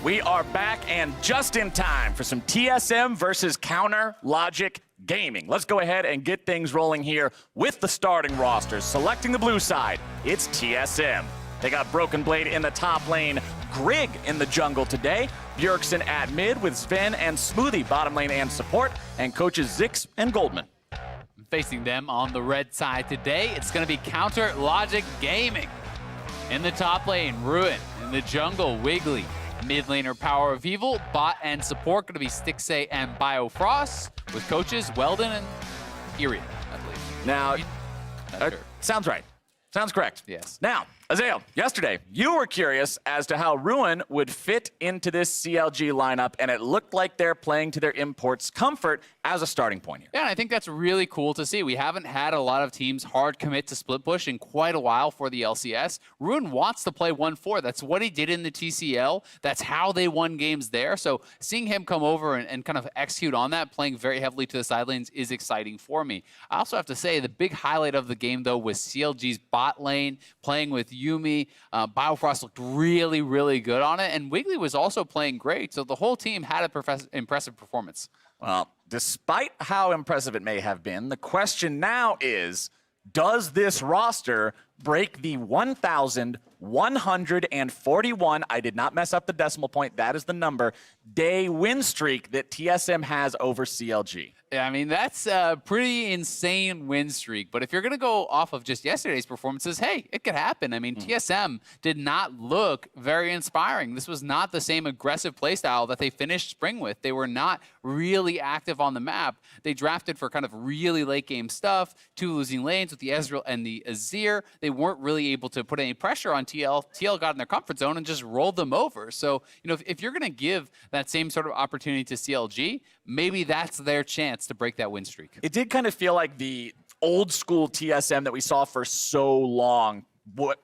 We are back and just in time for some TSM versus Counter Logic Gaming. Let's go ahead and get things rolling here with the starting rosters. Selecting the blue side, it's TSM. They got Broken Blade in the top lane, Grig in the jungle today, Bjergsen at mid with Sven and Smoothie bottom lane and support, and coaches Zix and Goldman. Facing them on the red side today, it's going to be Counter Logic Gaming. In the top lane, Ruin. In the jungle, Wiggly. Mid laner, Power of Evil. Bot and support going to be Stixay and Biofrost, with coaches Weldon and Irian, I believe. Now, Sure. sounds right. Sounds correct. Yes. Now, Azael, yesterday, you were curious as to how Ruin would fit into this CLG lineup, and it looked like they're playing to their import's comfort as a starting point here. Yeah, and I think that's really cool to see. We haven't had a lot of teams hard commit to split push in quite a while for the LCS. Ruin wants to play 1-4. That's what he did in the TCL. That's how they won games there. So seeing him come over and kind of execute on that, playing very heavily to the side lanes, is exciting for me. I also have to say the big highlight of the game, though, was CLG's bot lane, playing with Yuumi. Biofrost looked really, really good on it, and Wiggly was also playing great. So the whole team had an impressive performance. Well, despite how impressive it may have been, the question now is, does this roster break the 1,141, I did not mess up the decimal point, that is the number, day win streak that TSM has over CLG? Yeah, I mean, that's a pretty insane win streak. But if you're going to go off of just yesterday's performances, hey, it could happen. I mean, TSM did not look very inspiring. This was not the same aggressive playstyle that they finished spring with. They were not really active on the map. They drafted for kind of really late game stuff, 2 losing lanes with the Ezreal and the Azir. They weren't really able to put any pressure on TL. TL got in their comfort zone and just rolled them over. So, you know, if you're going to give that same sort of opportunity to CLG, maybe that's their chance to break that win streak. It did kind of feel like the old school TSM that we saw for so long what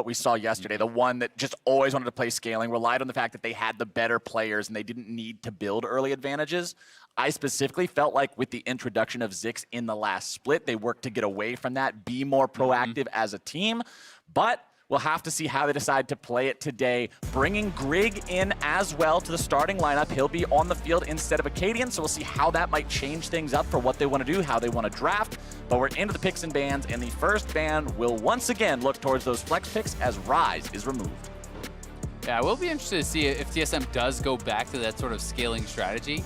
we saw yesterday, the one that just always wanted to play scaling, relied on the fact that they had the better players and they didn't need to build early advantages. I specifically felt like with the introduction of Zix in the last split, they worked to get away from that, be more proactive as a team. But we'll have to see how they decide to play it today. Bringing Grig in as well to the starting lineup. He'll be on the field instead of Acadian, so we'll see how that might change things up for what they want to do, how they want to draft. But we're into the picks and bans, and the first ban will once again look towards those flex picks as Rise is removed. Yeah, we'll be interested to see if TSM does go back to that sort of scaling strategy.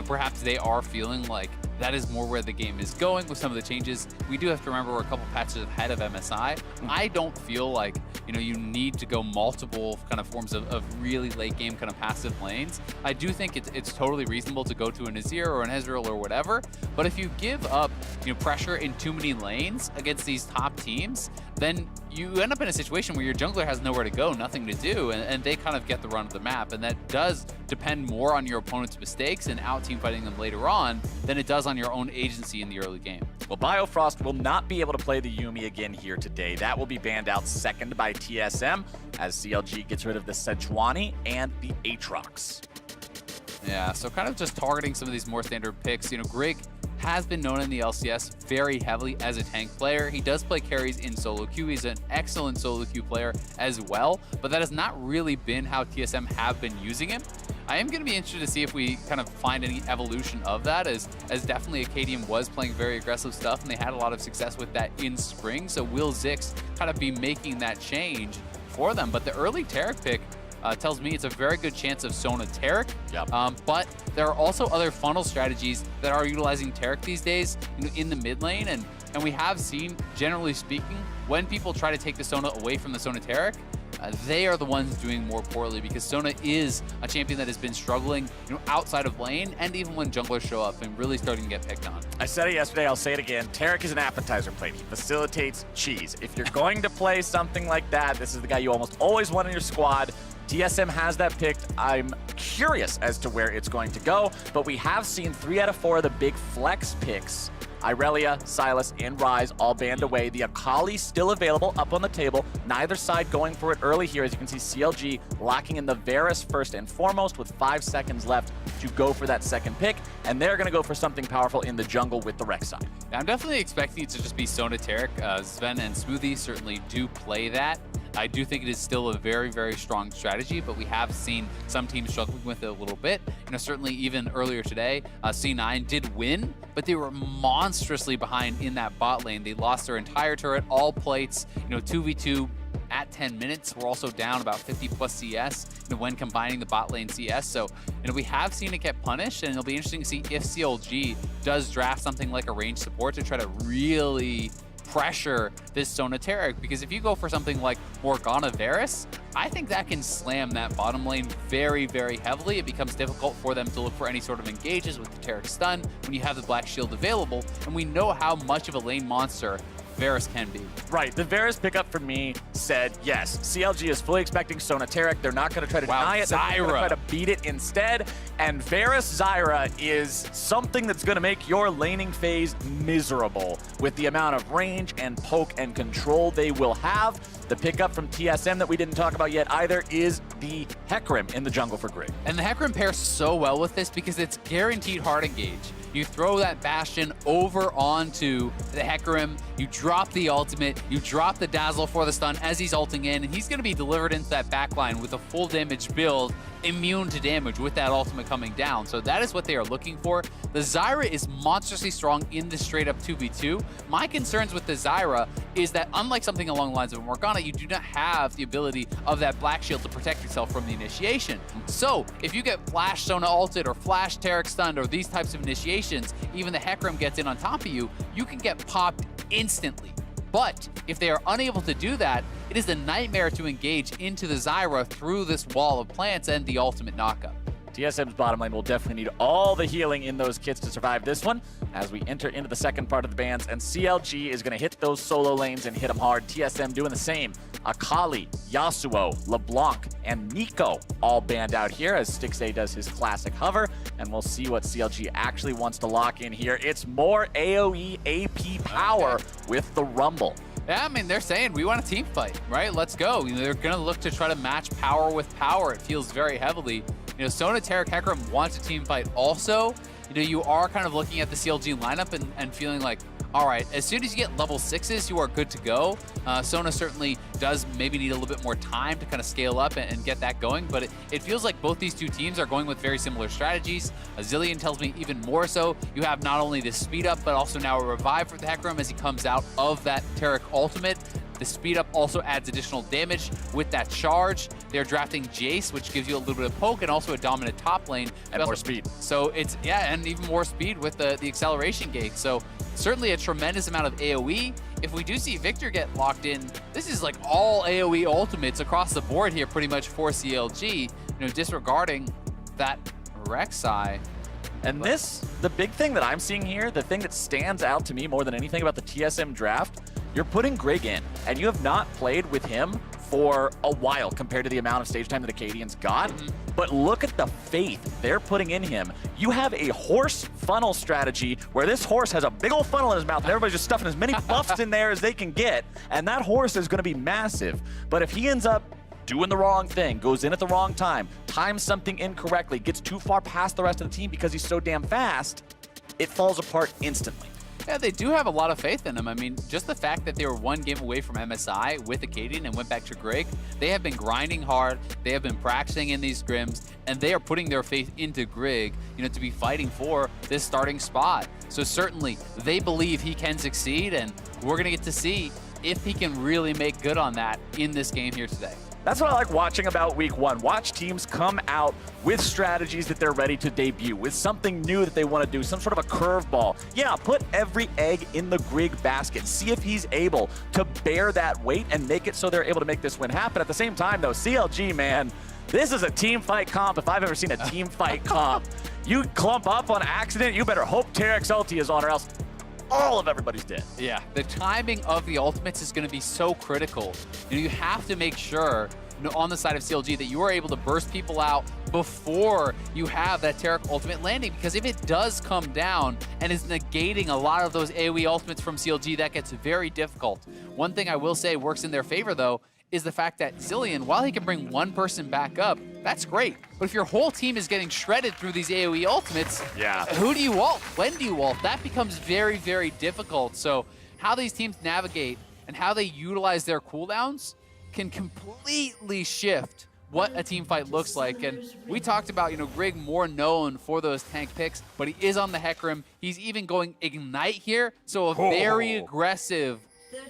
Perhaps they are feeling like that is more where the game is going with some of the changes. We do have to remember we're a couple patches ahead of MSI. I don't feel like, you know, you need to go multiple kind of forms of really late game kind of passive lanes. I do think it's totally reasonable to go to an Azir or an Ezreal or whatever, but if you give up, you know, pressure in too many lanes against these top teams, then you end up in a situation where your jungler has nowhere to go, nothing to do, and they kind of get the run of the map. And that does depend more on your opponent's mistakes and out-team fighting them later on than it does on your own agency in the early game. Well, Biofrost will not be able to play the Yuumi again here today. That will be banned out second by TSM as CLG gets rid of the Sejuani and the Aatrox. Yeah, so kind of just targeting some of these more standard picks. You know, Grig has been known in the LCS very heavily as a tank player. He does play carries in solo queue. He's an excellent solo queue player as well, but that has not really been how TSM have been using him. I am going to be interested to see if we kind of find any evolution of that, as definitely Acadian was playing very aggressive stuff, and they had a lot of success with that in spring. So will Zix kind of be making that change for them? But the early Taric pick tells me it's a very good chance of Sona Taric. Yep. But there are also other funnel strategies that are utilizing Taric these days, you know, in the mid lane, and we have seen, generally speaking, when people try to take the Sona away from the Sona Taric, they are the ones doing more poorly, because Sona is a champion that has been struggling, you know, outside of lane, and even when junglers show up and really starting to get picked on. I said it yesterday, I'll say it again. Taric is an appetizer plate. He facilitates cheese. If you're going to play something like that, this is the guy you almost always want in your squad. TSM has that picked. I'm curious as to where it's going to go, but we have seen 3 out of 4 of the big flex picks. Irelia, Sylas, and Rise all banned away. The Akali still available up on the table. Neither side going for it early here. As you can see, CLG locking in the Varus first and foremost with 5 seconds left to go for that second pick. And they're going to go for something powerful in the jungle with the Rek'Sai. I'm definitely expecting it to just be Sona Taric. Sven and Smoothie certainly do play that. I do think it is still a very, very strong strategy, but we have seen some teams struggling with it a little bit. Certainly even earlier today, C9 did win, but they were monstrously behind in that bot lane. They lost their entire turret, all plates, 2v2 at 10 minutes. We're also down about 50 plus CS when combining the bot lane CS. So we have seen it get punished, and it'll be interesting to see if CLG does draft something like a range support to try to really pressure this Sonateric, because if you go for something like Morgana Varus, I think that can slam that bottom lane very, very heavily. It becomes difficult for them to look for any sort of engages with the Taric stun when you have the Black Shield available, and we know how much of a lane monster Varus can be. Right, the Varus pickup for me said, yes, CLG is fully expecting Sonateric. They're not going to try to deny it. They're going to try to beat it instead. And Varus Zyra is something that's going to make your laning phase miserable with the amount of range and poke and control they will have. The pickup from TSM that we didn't talk about yet either is the Hecarim in the jungle for Grig. And the Hecarim pairs so well with this because it's guaranteed hard engage. You throw that Bastion over onto the Hecarim, you drop the ultimate, you drop the Dazzle for the stun as he's ulting in, and he's going to be delivered into that backline with a full damage build, immune to damage with that ultimate coming down. So that is what they are looking for. The Zyra is monstrously strong in the straight up 2v2. My concerns with the Zyra is that unlike something along the lines of Morgana, you do not have the ability of that Black Shield to protect yourself from the initiation. So if you get Flash Sona ulted or Flash Taric stunned or these types of initiations, even the Hecarim gets in on top of you, you can get popped instantly. But if they are unable to do that, it is a nightmare to engage into the Zyra through this wall of plants and the ultimate knockup. TSM's bottom lane will definitely need all the healing in those kits to survive this one as we enter into the second part of the bans, and CLG is going to hit those solo lanes and hit them hard. TSM doing the same. Akali, Yasuo, LeBlanc, and Nico all banned out here as Stixxay does his classic hover, and we'll see what CLG actually wants to lock in here. It's more AoE AP power with the Rumble. Yeah, I mean, they're saying we want a team fight, right? Let's go. They're going to look to try to match power with power. It feels very heavily. Sonateric Hecarim wants a team fight also. You are kind of looking at the CLG lineup and feeling like, all right, as soon as you get level 6s, you are good to go. Sona certainly does maybe need a little bit more time to kind of scale up and get that going, but it feels like both these two teams are going with very similar strategies. Zillion tells me even more so. You have not only the speed up, but also now a revive for the Hecarim as he comes out of that Taric ultimate. The speed up also adds additional damage with that charge. They're drafting Jace, which gives you a little bit of poke and also a dominant top lane. And more speed. So it's, yeah, and even more speed with the acceleration gate. So certainly a tremendous amount of AoE. If we do see Victor get locked in, this is like all AoE ultimates across the board here pretty much for CLG, disregarding that Rek'Sai. And this, the big thing that I'm seeing here, the thing that stands out to me more than anything about the TSM draft, you're putting Grig in, and you have not played with him for a while compared to the amount of stage time that Acadians got. But look at the faith they're putting in him. You have a horse funnel strategy where this horse has a big old funnel in his mouth and everybody's just stuffing as many buffs in there as they can get, and that horse is going to be massive. But if he ends up doing the wrong thing, goes in at the wrong time, times something incorrectly, gets too far past the rest of the team because he's so damn fast, it falls apart instantly. Yeah, they do have a lot of faith in him. I mean, just the fact that they were one game away from MSI with Acadian and went back to Grig, they have been grinding hard, they have been practicing in these scrims, and they are putting their faith into Grig, to be fighting for this starting spot. So certainly, they believe he can succeed, and we're going to get to see if he can really make good on that in this game here today. That's what I like watching about week one. Watch teams come out with strategies that they're ready to debut, with something new that they want to do, some sort of a curveball. Yeah, put every egg in the Grig basket. See if he's able to bear that weight and make it so they're able to make this win happen. At the same time, though, CLG, man, this is a team fight comp if I've ever seen a team fight comp. You clump up on accident, you better hope Taric's ulti is on, or else all of everybody's dead. Yeah, the timing of the ultimates is going to be so critical. You have to make sure on the side of CLG that you are able to burst people out before you have that Taric ultimate landing, because if it does come down and is negating a lot of those AoE ultimates from CLG, that gets very difficult. One thing I will say works in their favor, though, is the fact that Zillion, while he can bring one person back up, that's great. But if your whole team is getting shredded through these AoE ultimates, who do you ult? When do you ult? That becomes very, very difficult. So how these teams navigate and how they utilize their cooldowns can completely shift what a team fight looks like. And we talked about, Grig more known for those tank picks, but he is on the Hecarim. He's even going Ignite here, so a very aggressive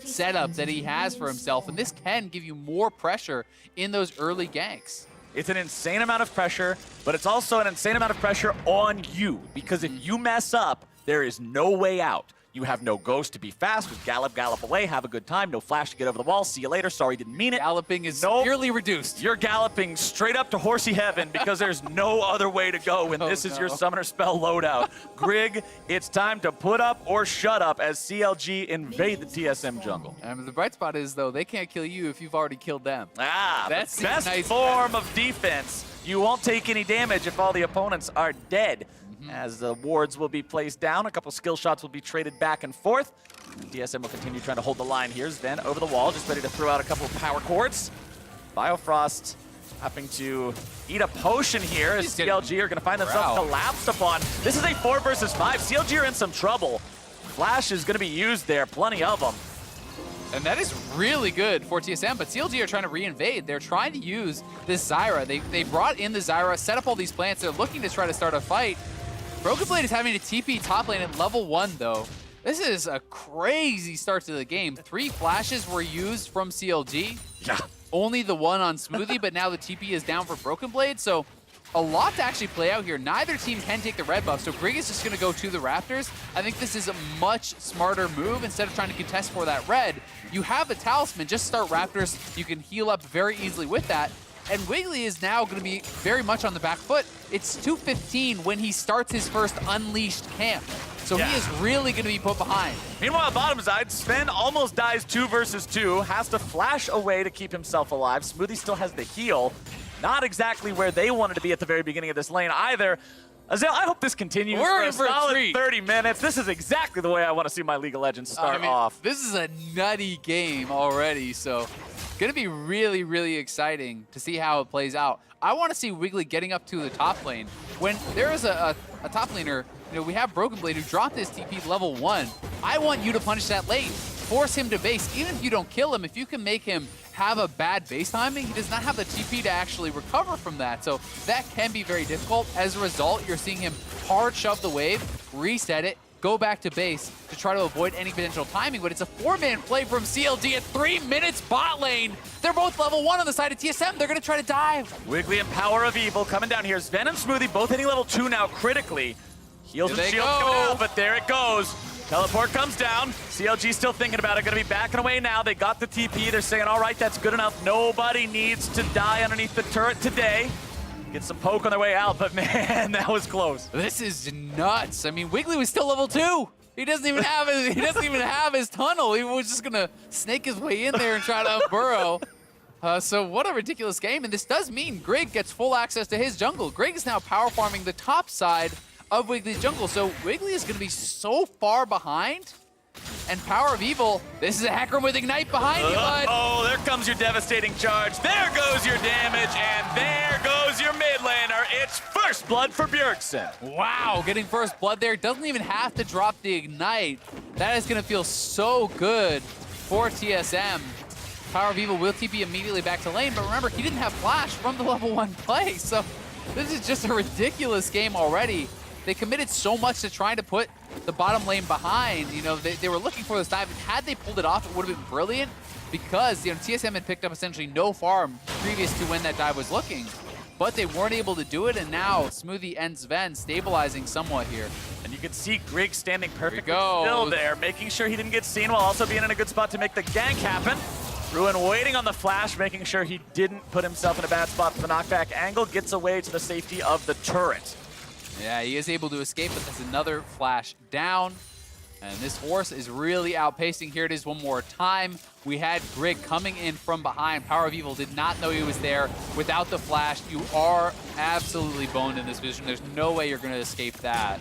setup that he has for himself, and this can give you more pressure in those early ganks. It's an insane amount of pressure, but it's also an insane amount of pressure on you, because if you mess up, there is no way out. You have no ghost to be fast, just gallop away, have a good time, no flash to get over the wall, see you later, sorry, didn't mean it. Galloping is severely reduced. You're galloping straight up to horsey heaven because there's no other way to go when this is your summoner spell loadout. Grig, it's time to put up or shut up as CLG invade the TSM jungle. And the bright spot is, though, they can't kill you if you've already killed them. That's the best form of defense. You won't take any damage if all the opponents are dead. As the wards will be placed down, a couple skill shots will be traded back and forth. TSM will continue trying to hold the line here. Sven over the wall, just ready to throw out a couple of power chords. Biofrost having to eat a potion here as CLG are going to find themselves collapsed upon. This is a 4 versus 5. CLG are in some trouble. Flash is going to be used there, plenty of them. And that is really good for TSM, but CLG are trying to re-invade. They're trying to use this Zyra. They brought in the Zyra, set up all these plants. They're looking to try to start a fight. Broken Blade is having to TP top lane at level 1, though. This is a crazy start to the game. 3 flashes were used from CLG. Yeah. Only the one on Smoothie, but now the TP is down for Broken Blade, so a lot to actually play out here. Neither team can take the red buff, so Grig is just going to go to the Raptors. I think this is a much smarter move. Instead of trying to contest for that red, you have a Talisman, just start Raptors. You can heal up very easily with that. And Wiggly is now going to be very much on the back foot. It's 2:15 when he starts his first Unleashed camp. So he is really going to be put behind. Meanwhile, bottom side, Sven almost dies 2 versus 2, has to flash away to keep himself alive. Smoothie still has the heal. Not exactly where they wanted to be at the very beginning of this lane either. Azel, I hope this continues for a solid 30 minutes. This is exactly the way I want to see my League of Legends start off. This is a nutty game already, so going to be really, really exciting to see how it plays out. I want to see Wiggly getting up to the top lane. When there is a top laner, we have Broken Blade who dropped his TP level 1. I want you to punish that lane. Force him to base. Even if you don't kill him, if you can make him have a bad base timing, he does not have the TP to actually recover from that. So that can be very difficult. As a result, you're seeing him hard shove the wave, reset it, go back to base to try to avoid any potential timing, but it's a 4-man play from CLG at 3 minutes bot lane. They're both level 1 on the side of TSM. They're going to try to dive. Wiggly and Power of Evil coming down here. Sven and Smoothie both hitting level 2 now critically. Heals and shields coming out, but there it goes. Teleport comes down. CLG still thinking about it. Going to be backing away now. They got the TP. They're saying, all right, that's good enough. Nobody needs to die underneath the turret today. Get some poke on their way out, but man, that was close. This is nuts. I mean, Wiggly was still level 2. He doesn't even have his tunnel. He was just gonna snake his way in there and try to burrow. So what a ridiculous game. And this does mean Grig gets full access to his jungle. Grig is now power farming the top side of Wiggly's jungle. So Wiggly is gonna be so far behind. And Power of Evil, this is a Hecarim with Ignite behind you, bud. Oh, there comes your devastating charge. There goes your damage, and there goes your mid laner. It's first blood for Bjergsen. Wow, getting first blood there. Doesn't even have to drop the Ignite. That is going to feel so good for TSM. Power of Evil will TP immediately back to lane, but remember, he didn't have Flash from the level 1 play, so this is just a ridiculous game already. They committed so much to trying to put the bottom lane behind. They were looking for this dive, and had they pulled it off, it would have been brilliant because TSM had picked up essentially no farm previous to when that dive was looking, but they weren't able to do it, and now Smoothie and Sven stabilizing somewhat here. And you can see Grig standing perfectly still there, making sure he didn't get seen while also being in a good spot to make the gank happen. Ruin waiting on the flash, making sure he didn't put himself in a bad spot for the knockback angle, gets away to the safety of the turret. Yeah, he is able to escape, but that's another flash down. And this horse is really outpacing. Here it is one more time. We had Grig coming in from behind. Power of Evil did not know he was there. Without the flash, you are absolutely boned in this position. There's no way you're going to escape that.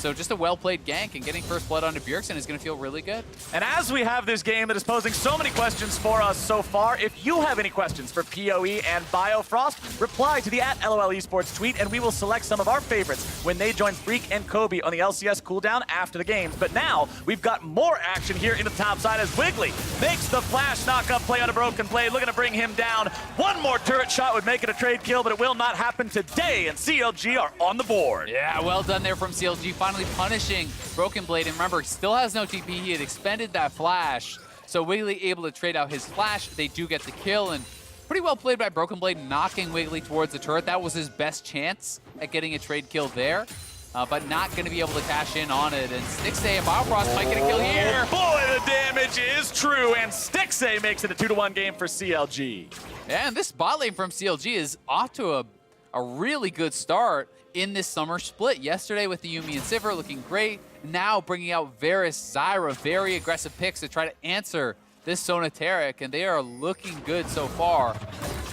So just a well-played gank, and getting first blood onto Bjergsen is going to feel really good. And as we have this game that is posing so many questions for us so far, if you have any questions for PoE and Biofrost, reply to the @LOL Esports tweet, and we will select some of our favorites when they join Freak and Kobe on the LCS cooldown after the games. But now, we've got more action here in the top side as Wiggly makes the flash knock-up play on a Broken Blade, looking to bring him down. One more turret shot would make it a trade kill, but it will not happen today, and CLG are on the board. Yeah, well done there from CLG, finally punishing Broken Blade. And remember, he still has no TP. He had expended that flash. So Wiggly able to trade out his flash. They do get the kill, and pretty well played by Broken Blade, knocking Wiggly towards the turret. That was his best chance at getting a trade kill there, but not going to be able to cash in on it. And Stixay and Biofrost might get a kill here. Boy, the damage is true, and Stixay makes it a 2-1 game for CLG. Yeah, and this bot lane from CLG is off to a really good start in this summer split. Yesterday with the Yuumi and Sivir looking great. Now bringing out Varus, Zyra, very aggressive picks to try to answer this Sona Taric, and they are looking good so far.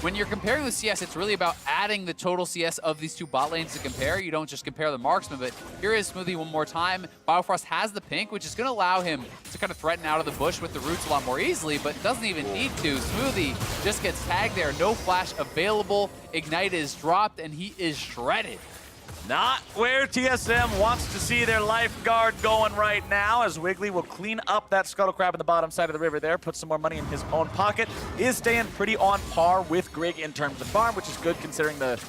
When you're comparing the CS, it's really about adding the total CS of these two bot lanes to compare. You don't just compare the marksman, but here is Smoothie one more time. Biofrost has the pink, which is going to allow him to kind of threaten out of the bush with the roots a lot more easily, but doesn't even need to. Smoothie just gets tagged there. No flash available. Ignite is dropped, and he is shredded. Not where TSM wants to see their lifeguard going right now, as Wiggly will clean up that Scuttle Crab in the bottom side of the river there, put some more money in his own pocket. Is staying pretty on par with Grig in terms of farm, which is good considering the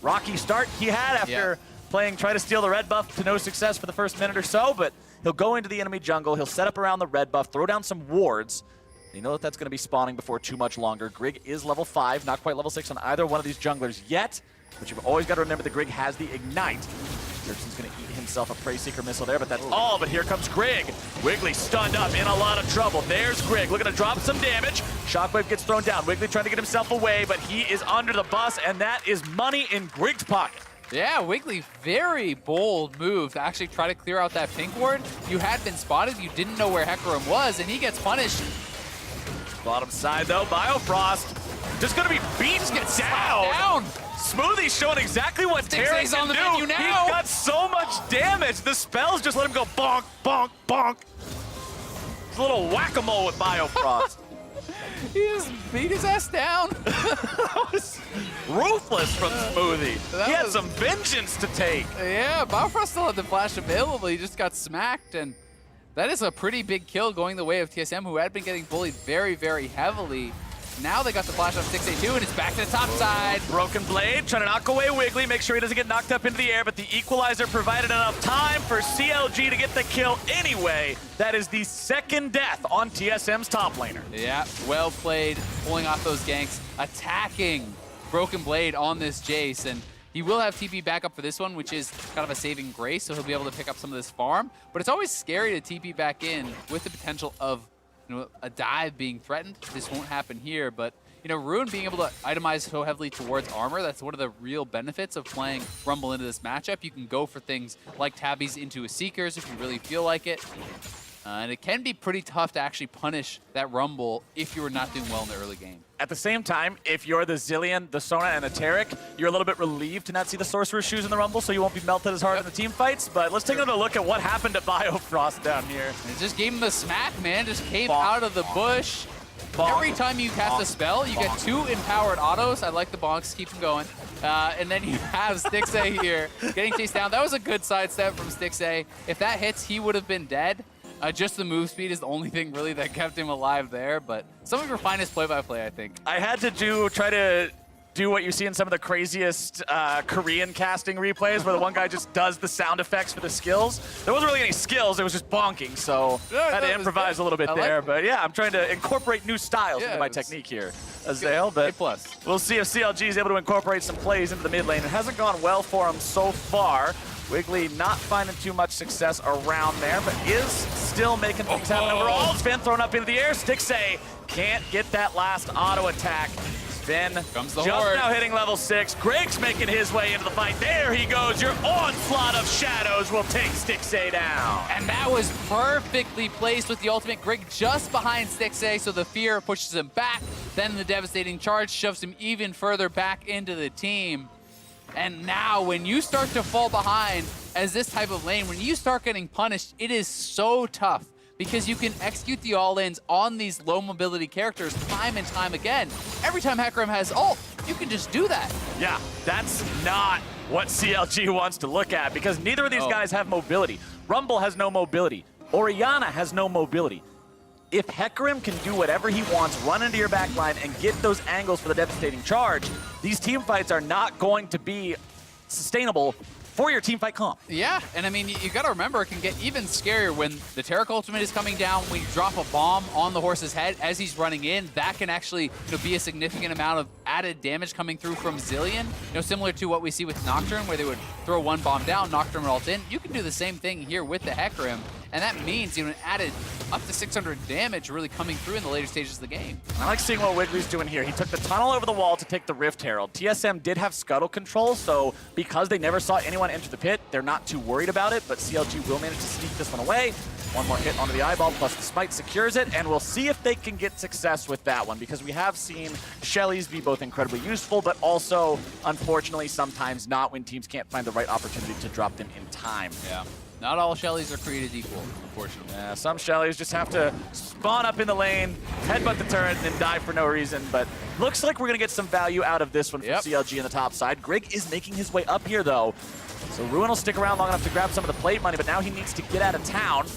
rocky start he had after playing Try to Steal the red buff to no success for the first minute or so, but he'll go into the enemy jungle, he'll set up around the red buff, throw down some wards. You know that that's going to be spawning before too much longer. Grig is level 5, not quite level 6 on either one of these junglers yet. But you've always got to remember that Grig has the Ignite. Bjergsen's going to eat himself a Prey Seeker missile there, but that's all. But here comes Grig. Wiggly stunned up, in a lot of trouble. There's Grig looking to drop some damage. Shockwave gets thrown down. Wiggly trying to get himself away, but he is under the bus, and that is money in Grig's pocket. Yeah, Wiggly, very bold move to actually try to clear out that pink ward. You had been spotted, you didn't know where Hecarim was, and he gets punished. Bottom side, though, Biofrost just going to be beat down. Smoothie's showing exactly what Taric can on the do. menu now. He's got so much damage. The spells just let him go bonk, bonk, bonk. It's a little whack-a-mole with Biofrost. He just beat his ass down. That was ruthless from Smoothie. He had some vengeance to take. Yeah, Biofrost still had the flash available. He just got smacked, and that is a pretty big kill going the way of TSM, who had been getting bullied very, very heavily. Now they got the flash on 682, and it's back to the top side. Broken Blade trying to knock away Wiggly, make sure he doesn't get knocked up into the air, but the equalizer provided enough time for CLG to get the kill anyway. That is the second death on TSM's top laner. Yeah, well played, pulling off those ganks, attacking Broken Blade on this Jace, and he will have TP backup for this one, which is kind of a saving grace, so he'll be able to pick up some of this farm. But it's always scary to TP back in with the potential of a dive being threatened. This won't happen here, but Rune being able to itemize so heavily towards armor, that's one of the real benefits of playing Rumble into this matchup. You can go for things like tabbies into a Seekers if you really feel like it. And it can be pretty tough to actually punish that Rumble if you were not doing well in the early game. At the same time, if you're the Zilean, the Sona, and the Taric, you're a little bit relieved to not see the Sorcerer's Shoes in the Rumble, so you won't be melted as hard in the team fights. But let's take another look at what happened to Biofrost down here. It just gave him the smack, man. Just came out of the bush. Every time you cast a spell, you get 2 empowered autos. I like the bonks. Keep them going. And then you have Stixay here getting chased down. That was a good sidestep from Stixay. If that hits, he would have been dead. Just the move speed is the only thing really that kept him alive there, but some of your finest play-by-play, I think. I had to try to do what you see in some of the craziest Korean casting replays, where the one guy just does the sound effects for the skills. There wasn't really any skills, it was just bonking, so I had to improvise a little bit there. But yeah, I'm trying to incorporate new styles into my technique here, Azale. But we'll see if CLG is able to incorporate some plays into the mid lane. It hasn't gone well for him so far. Wiggly not finding too much success around there, but is still making things happen overall. Sven thrown up into the air. Stixay can't get that last auto attack. Sven comes the just horde. now hitting level 6. Grig's making his way into the fight. There he goes. Your onslaught of shadows will take Stixay down. And that was perfectly placed with the ultimate. Grig just behind Stixay, so the fear pushes him back. Then the devastating charge shoves him even further back into the team. And now when you start to fall behind, as this type of lane, when you start getting punished, it is so tough because you can execute the all-ins on these low mobility characters time and time again. Every time Hecarim has ult, you can just do that. Yeah, that's not what CLG wants to look at because neither of these guys have mobility. Rumble has no mobility. Orianna has no mobility. If Hecarim can do whatever he wants, run into your back line and get those angles for the devastating charge, these team fights are not going to be sustainable for your team fight comp. Yeah, and I mean, you gotta remember, it can get even scarier when the Taric ultimate is coming down, when you drop a bomb on the horse's head as he's running in. That can actually be a significant amount of added damage coming through from Zilean. Similar to what we see with Nocturne, where they would throw one bomb down, Nocturne would ult in. You can do the same thing here with the Hecarim, and that means an added up to 600 damage really coming through in the later stages of the game. I like seeing what Wiggly's doing here. He took the tunnel over the wall to take the Rift Herald. TSM did have scuttle control, so because they never saw anyone enter the pit, they're not too worried about it, but CLG will manage to sneak this one away. One more hit onto the eyeball, plus the smite secures it, and we'll see if they can get success with that one, because we have seen Shellys be both incredibly useful, but also, unfortunately, sometimes not when teams can't find the right opportunity to drop them in time. Yeah. Not all Shellys are created equal, unfortunately. Yeah, some Shellys just have to spawn up in the lane, headbutt the turret, and then die for no reason. But looks like we're going to get some value out of this one from CLG on the top side. Grig is making his way up here, though. So Ruin will stick around long enough to grab some of the plate money, but now he needs to get out of town.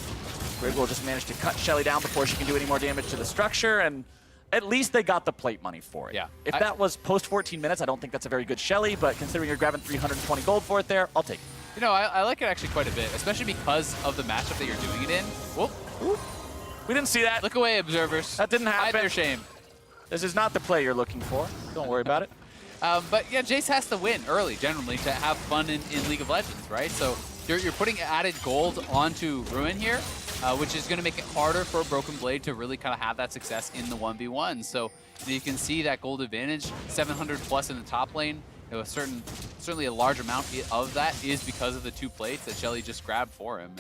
Grig will just manage to cut Shelly down before she can do any more damage to the structure, and at least they got the plate money for it. Yeah. If that was post 14 minutes, I don't think that's a very good Shelly, but considering you're grabbing 320 gold for it there, I'll take it. I like it actually quite a bit, especially because of the matchup that you're doing it in. Whoop. Ooh. We didn't see that. Look away, observers. That didn't happen. Hide their shame. This is not the play you're looking for. Don't worry about it. But yeah, Jace has to win early, generally, to have fun in League of Legends, right? So you're putting added gold onto Ruin here, which is going to make it harder for Broken Blade to really kind of have that success in the 1v1. So you can see that gold advantage, 700 plus in the top lane. Certainly a large amount of that is because of the 2 plates that Shelly just grabbed for him.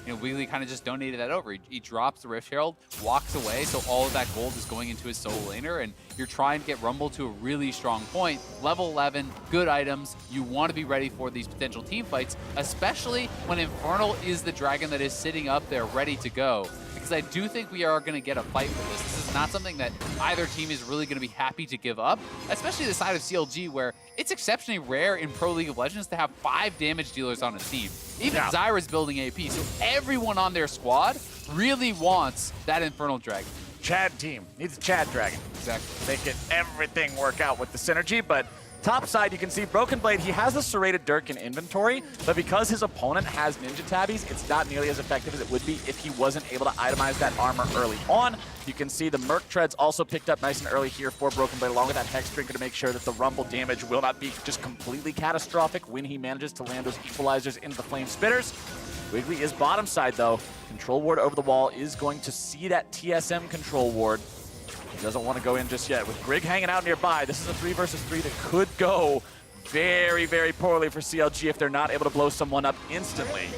And Wiggly kind of just donated that over. He drops the Rift Herald, walks away, so all of that gold is going into his solo laner, and you're trying to get Rumble to a really strong point. Level 11, good items. You want to be ready for these potential team fights, especially when Infernal is the dragon that is sitting up there ready to go. Because I do think we are going to get a fight for this. This is not something that either team is really going to be happy to give up, especially the side of CLG, where it's exceptionally rare in Pro League of Legends to have 5 damage dealers on a team. Even Zyra's building AP, so everyone on their squad really wants that Infernal Dragon. Chad team needs a Chad Dragon. Exactly. Make everything work out with the synergy, but top side, you can see Broken Blade, he has the Serrated Dirk in inventory, but because his opponent has Ninja Tabbies, it's not nearly as effective as it would be if he wasn't able to itemize that armor early on. You can see the Merc Treads also picked up nice and early here for Broken Blade, along with that Hex Drinker to make sure that the Rumble damage will not be just completely catastrophic when he manages to land those equalizers into the Flame Spitters. Wiggly is bottom side, though. Control Ward over the wall is going to see that TSM Control Ward. He doesn't want to go in just yet. With Grig hanging out nearby, this is a 3 versus 3 that could go very, very poorly for CLG if they're not able to blow someone up instantly.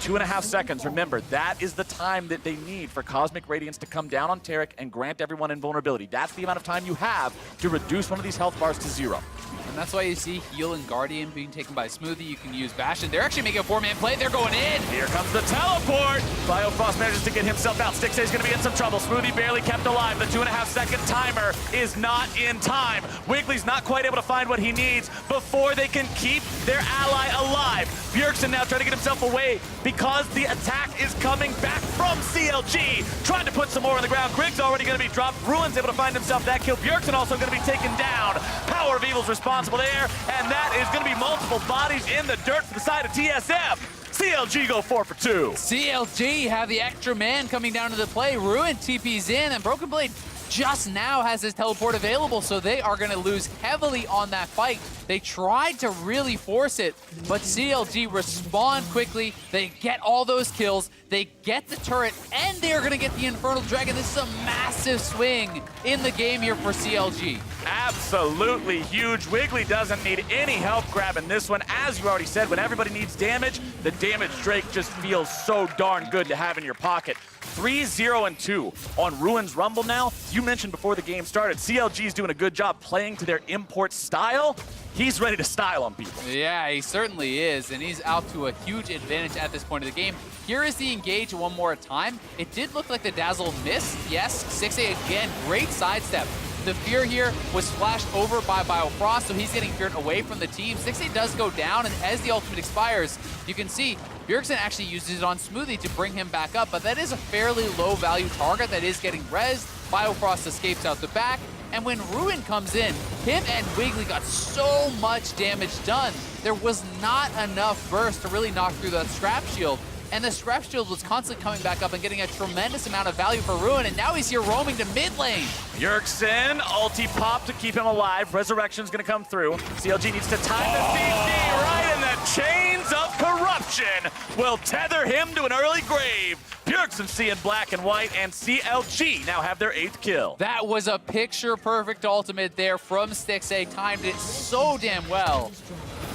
2.5 seconds. Remember, that is the time that they need for Cosmic Radiance to come down on Taric and grant everyone invulnerability. That's the amount of time you have to reduce one of these health bars to 0. And that's why you see Heal and Guardian being taken by Smoothie. You can use Bastion. They're actually making a 4-man play. They're going in. Here comes the teleport. Biofrost manages to get himself out. Stixxay's going to be in some trouble. Smoothie barely kept alive. The 2.5 second timer is not in time. Wiggly's not quite able to find what he needs before they can keep their ally alive. Bjergsen now trying to get himself away because the attack is coming back from CLG. Trying to put some more on the ground. Grig's already going to be dropped. Ruin's able to find himself that kill. Bjergsen also going to be taken down. Power of Evil's responsible there, and that is going to be multiple bodies in the dirt for the side of TSM. CLG go 4 for 2. CLG have the extra man coming down to the play. Ruin TP's in, and Broken Blade just now has his teleport available, so they are going to lose heavily on that fight. They tried to really force it, but CLG respond quickly. They get all those kills, they get the turret, and they are going to get the Infernal Dragon. This is a massive swing in the game here for CLG. Absolutely huge. Wiggly doesn't need any help grabbing this one. As you already said, when everybody needs damage, the damage Drake just feels so darn good to have in your pocket. 3-0-2 on Ruin's Rumble now. You mentioned before the game started, CLG's doing a good job playing to their import style. He's ready to style on people. Yeah, he certainly is, and he's out to a huge advantage at this point of the game. Here is the engage one more time. It did look like the Dazzle missed. Yes, 6A again, great sidestep. The fear here was flashed over by Biofrost, so he's getting feared away from the team. 6A does go down, and as the ultimate expires, you can see Bjergsen actually uses it on Smoothie to bring him back up, but that is a fairly low value target that is getting rezzed. Biofrost escapes out the back, and when Ruin comes in, him and Wiggly got so much damage done. There was not enough burst to really knock through the Scrap Shield, and the Scrap Shield was constantly coming back up and getting a tremendous amount of value for Ruin, and now he's here roaming to mid lane. Bjergsen, ulti pop to keep him alive. Resurrection's gonna come through. CLG needs to time the CC right, and the chains of corruption will tether him to an early grave. Bjergsen seeing black and white, and CLG now have their 8th kill. That was a picture-perfect ultimate there from Stixay, timed it so damn well.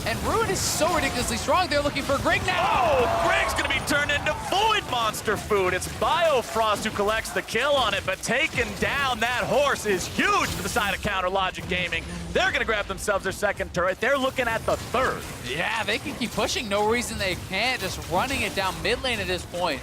And Ruin is so ridiculously strong, they're looking for Grig now! Oh, Grig's gonna be turned into Void Monster food. It's Biofrost who collects the kill on it, but taking down that horse is huge for the side of Counter Logic Gaming. They're gonna grab themselves their 2nd turret. They're looking at the 3rd. Yeah, they can keep pushing, no reason they can't, just running it down mid lane at this point.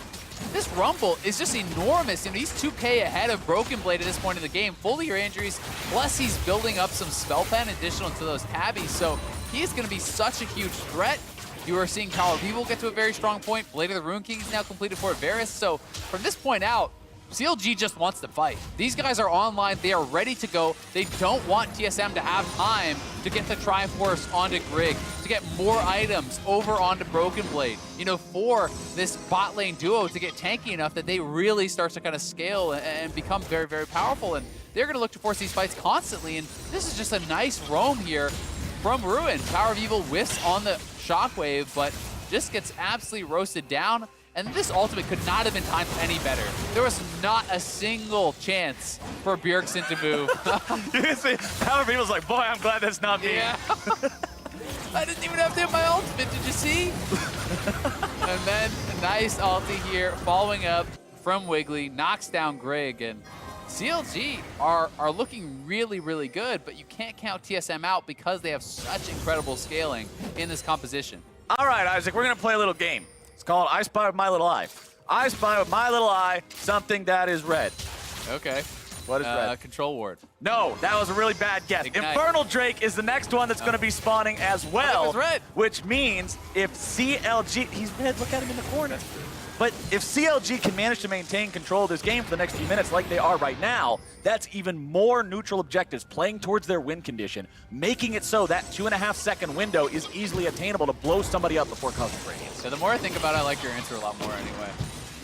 This Rumble is just enormous. You know, he's 2K ahead of Broken Blade at this point in the game. Full of your injuries, plus he's building up some spell pen additional to those tabbies, so he's going to be such a huge threat. You are seeing Power of Evil get to a very strong point. Blade of the Rune King is now completed for Varus, so from this point out, CLG just wants to fight. These guys are online, they are ready to go. They don't want TSM to have time to get the Triforce onto Grig, to get more items over onto Broken Blade, you know, for this bot lane duo to get tanky enough that they really start to kind of scale and become very, very powerful. And they're gonna look to force these fights constantly, and this is just a nice roam here from Ruin. Power of Evil whiffs on the Shockwave, but just gets absolutely roasted down. And this ultimate could not have been timed any better. There was not a single chance for Bjergsen to move. You can see Power of Evil's like, boy, I'm glad that's not me. Yeah. I didn't even have to hit my ultimate, did you see? And then a nice ulti here, following up from Wiggly, knocks down Grig, and CLG are looking really, really good, but you can't count TSM out because they have such incredible scaling in this composition. All right, Isaac, we're gonna play a little game. It's called I Spy with My Little Eye. I spy with my little eye something that is red. Okay. What is red? Control ward. No, that was a really bad guess. Ignite. Infernal Drake is the next one that's going to be spawning as well. It's red. Which means if CLG, he's red, look at him in the corner. But if CLG can manage to maintain control of this game for the next few minutes like they are right now, that's even more neutral objectives playing towards their win condition, making it so that 2.5-second window is easily attainable to blow somebody up before Cosmic Radiance. So the more I think about it, I like your answer a lot more anyway.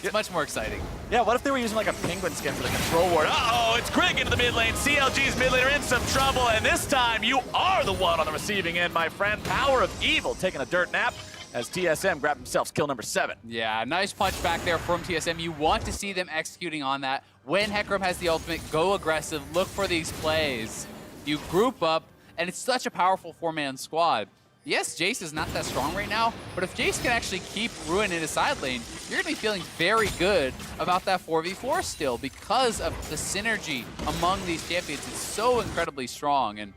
It's much more exciting. Yeah, what if they were using like a penguin skin for the control ward? Uh-oh, it's Grig into the mid lane. CLG's mid laner in some trouble, and this time you are the one on the receiving end, my friend. Power of Evil taking a dirt nap as TSM grab themselves kill number 7. Yeah, nice punch back there from TSM. You want to see them executing on that. When Hecarim has the ultimate, go aggressive, look for these plays. You group up, and it's such a powerful 4-man squad. Yes, Jace is not that strong right now, but if Jace can actually keep Ruin in his side lane, you're going to be feeling very good about that 4v4 still because of the synergy among these champions. It's so incredibly strong, and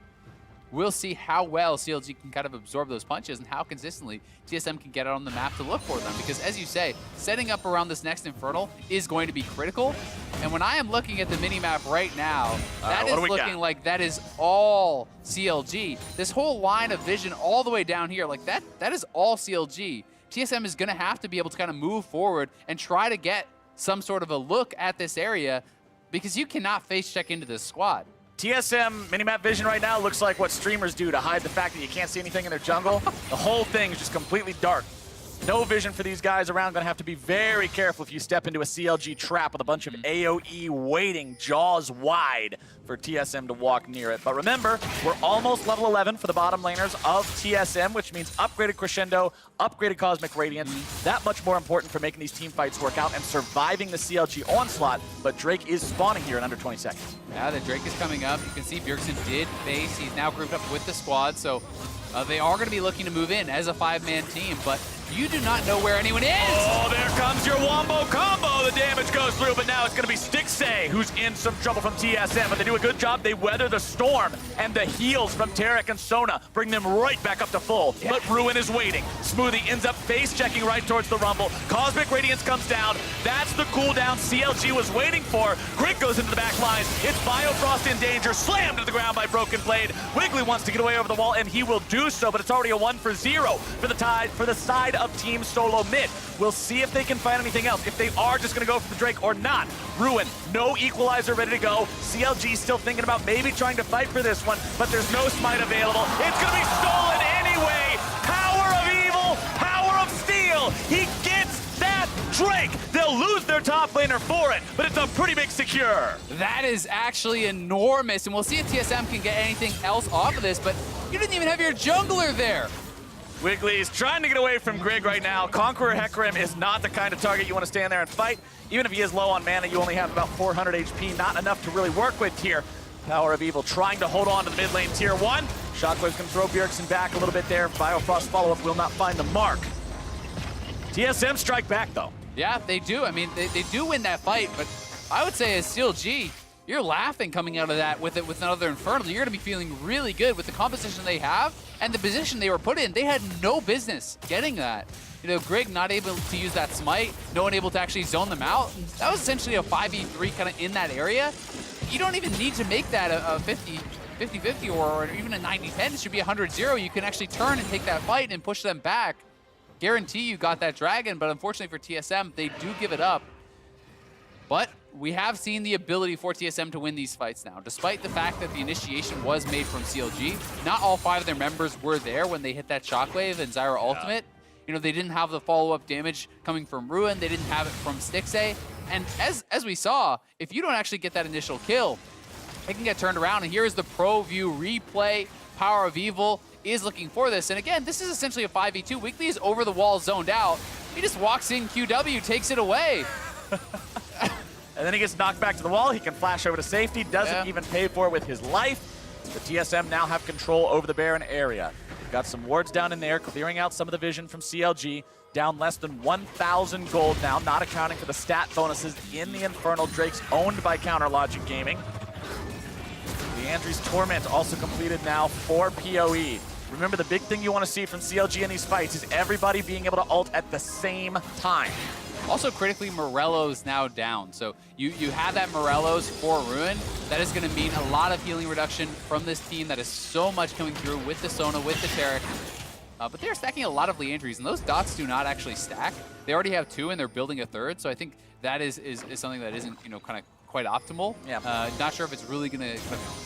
we'll see how well CLG can kind of absorb those punches and how consistently TSM can get out on the map to look for them. Because as you say, setting up around this next Infernal is going to be critical. And when I am looking at the minimap right now, that is looking like that is all CLG. This whole line of vision all the way down here, like that is all CLG. TSM is going to have to be able to kind of move forward and try to get some sort of a look at this area because you cannot face check into this squad. TSM minimap vision right now looks like what streamers do to hide the fact that you can't see anything in their jungle. The whole thing is just completely dark. No vision for these guys around. Gonna have to be very careful if you step into a CLG trap with a bunch of AoE waiting, jaws wide. for TSM to walk near it. But remember, we're almost level 11 for the bottom laners of TSM, which means upgraded Crescendo, upgraded Cosmic Radiance. That much more important for making these team fights work out and surviving the CLG onslaught. But Drake is spawning here in under 20 seconds. Yeah, the Drake is coming up. You can see Bjergsen did face. He's now grouped up with the squad, so they are going to be looking to move in as a 5-man team, but you do not know where anyone is. Oh, there comes your wombo combo. The damage goes through, but now it's going to be Stixay who's in some trouble from TSM, but they do a good job. They weather the storm, and the heals from Tarek and Sona bring them right back up to full. Yeah. But Ruin is waiting. Smoothie ends up face-checking right towards the Rumble. Cosmic Radiance comes down. That's the cooldown CLG was waiting for. Grig goes into the back lines. It's Biofrost in danger, slammed to the ground by Broken Blade. Wiggly wants to get away over the wall, and he will do so, but it's already a 1-for-0 for the side of Team Solo Mid. We'll see if they can find anything else, if they are just going to go for the Drake or not. Ruin, no equalizer ready to go. CLG still thinking about maybe trying to fight for this one, but there's no smite available. It's going to be stolen anyway. Power of evil, power of steel. He gets that Drake. They'll lose their top laner for it, but it's a pretty big secure. That is actually enormous, and we'll see if TSM can get anything else off of this, but you didn't even have your jungler there. Wiggly's trying to get away from Grig right now. Conqueror Hecarim is not the kind of target you want to stand there and fight. Even if he is low on mana, you only have about 400 HP, not enough to really work with here. Power of Evil trying to hold on to the mid lane tier 1. Shockwave's can throw Bjergsen back a little bit there. Biofrost follow-up will not find the mark. TSM strike back though. Yeah, they do. I mean, they do win that fight, but I would say as CLG, you're laughing coming out of that with another Infernal. You're going to be feeling really good with the composition they have and the position they were put in. They had no business getting that. You know, Grig not able to use that smite, no one able to actually zone them out. That was essentially a 5v3 kind of in that area. You don't even need to make that a 50-50 or even a 90-10. It should be 100-0. You can actually turn and take that fight and push them back. Guarantee you got that dragon, but unfortunately for TSM, they do give it up. But we have seen the ability for TSM to win these fights now. Despite the fact that the initiation was made from CLG, not all 5 of their members were there when they hit that Shockwave and Zyra ultimate. You know, they didn't have the follow-up damage coming from Ruin. They didn't have it from Stixay. And as we saw, if you don't actually get that initial kill, it can get turned around. And here is the Pro View replay. Power of Evil is looking for this. And again, this is essentially a 5v2. Wiggly is over the wall, zoned out. He just walks in QW, takes it away. And then he gets knocked back to the wall. He can flash over to safety, doesn't even pay for it with his life. The TSM now have control over the Baron area. Got some wards down in there, clearing out some of the vision from CLG. Down less than 1,000 gold now, not accounting for the stat bonuses in the Infernal. Drake's owned by Counter Logic Gaming. Leandri's Torment also completed now for PoE. Remember, the big thing you want to see from CLG in these fights is everybody being able to ult at the same time. Also, critically, Morello's now down. So you have that Morello's for Ruin. That is going to mean a lot of healing reduction from this team. That is so much coming through with the Sona, with the Tarek. But they're stacking a lot of Leandries, and those dots do not actually stack. They already have 2, and they're building a 3rd. So I think that is something that isn't, you know, kind of quite optimal. Yeah. Not sure if it's really going to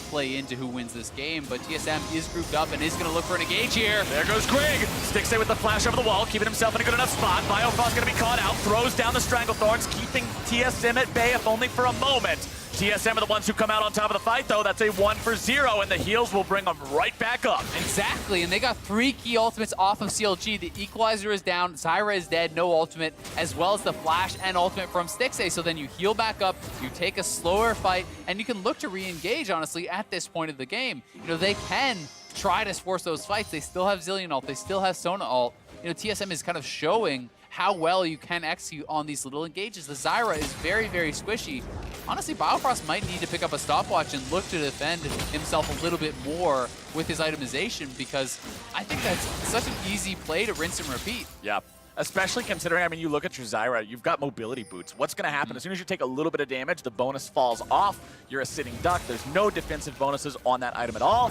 play into who wins this game, but TSM is grouped up and is going to look for an engage here. There goes Grig. Stixay with the flash over the wall, keeping himself in a good enough spot. Biofrost going to be caught out, throws down the Stranglethorns, keeping TSM at bay, if only for a moment. TSM are the ones who come out on top of the fight, though. That's a 1-for-0, and the heals will bring them right back up. Exactly, and they got 3 key ultimates off of CLG. The Equalizer is down, Zyra is dead, no ultimate, as well as the flash and ultimate from Stixay. So then you heal back up, you take a slower fight, and you can look to re-engage, honestly, at this point of the game. You know, they can try to force those fights. They still have Zillion ult, they still have Sona ult. You know, TSM is kind of showing how well you can execute on these little engages. The Zyra is very, very squishy. Honestly, Biofrost might need to pick up a stopwatch and look to defend himself a little bit more with his itemization, because I think that's such an easy play to rinse and repeat. Yeah. Especially considering, I mean, you look at your Zyra, you've got mobility boots. What's going to happen? As soon as you take a little bit of damage, the bonus falls off. You're a sitting duck. There's no defensive bonuses on that item at all.